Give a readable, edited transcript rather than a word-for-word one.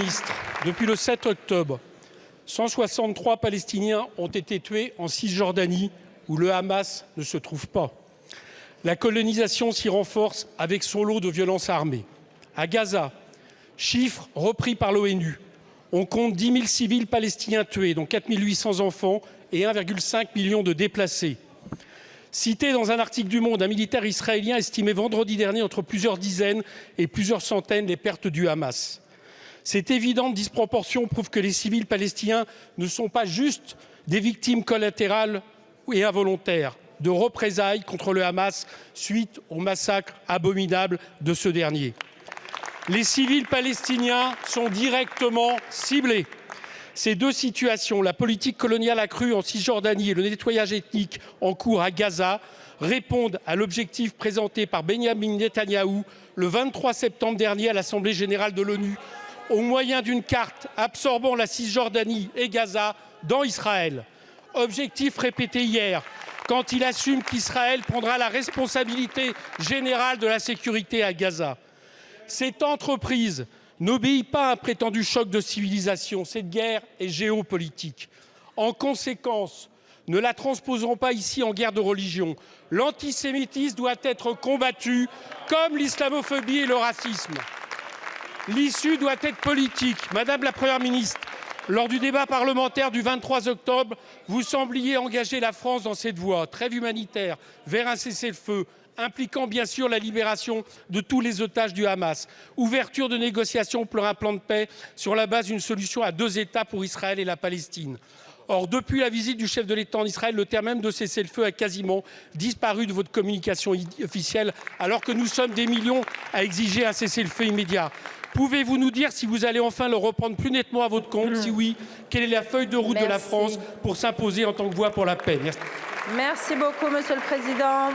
ministre, depuis le 7 octobre, 163 Palestiniens ont été tués en Cisjordanie, où le Hamas ne se trouve pas. La colonisation s'y renforce avec son lot de violences armées. À Gaza, chiffre repris par l'ONU, on compte 10 000 civils palestiniens tués, dont 4 800 enfants et 1,5 million de déplacés. Cité dans un article du Monde, un militaire israélien estimait vendredi dernier entre plusieurs dizaines et plusieurs centaines les pertes du Hamas. Cette évidente disproportion prouve que les civils palestiniens ne sont pas juste des victimes collatérales et involontaires de représailles contre le Hamas suite au massacre abominable de ce dernier. Les civils palestiniens sont directement ciblés. Ces deux situations, la politique coloniale accrue en Cisjordanie et le nettoyage ethnique en cours à Gaza, répondent à l'objectif présenté par Benyamin Netanyahou le 23 septembre dernier à l'Assemblée générale de l'ONU, au moyen d'une carte absorbant la Cisjordanie et Gaza dans Israël. Objectif répété hier, quand il assume qu'Israël prendra la responsabilité générale de la sécurité à Gaza. Cette entreprise n'obéit pas à un prétendu choc de civilisation. Cette guerre est géopolitique. En conséquence, ne la transposerons pas ici en guerre de religion. L'antisémitisme doit être combattu comme l'islamophobie et le racisme. L'issue doit être politique. Madame la Première ministre, lors du débat parlementaire du 23 octobre, vous sembliez engager la France dans cette voie. Trêve humanitaire vers un cessez-le-feu, impliquant bien sûr la libération de tous les otages du Hamas. Ouverture de négociations pour un plan de paix sur la base d'une solution à 2 États pour Israël et la Palestine. Or, depuis la visite du chef de l'État en Israël, le terme même de cessez-le-feu a quasiment disparu de votre communication officielle, alors que nous sommes des millions à exiger un cessez-le-feu immédiat. Pouvez-vous nous dire si vous allez enfin le reprendre plus nettement à votre compte? Si oui, quelle est la feuille de route de la France pour s'imposer en tant que voie pour la paix? Merci beaucoup, Monsieur le Président.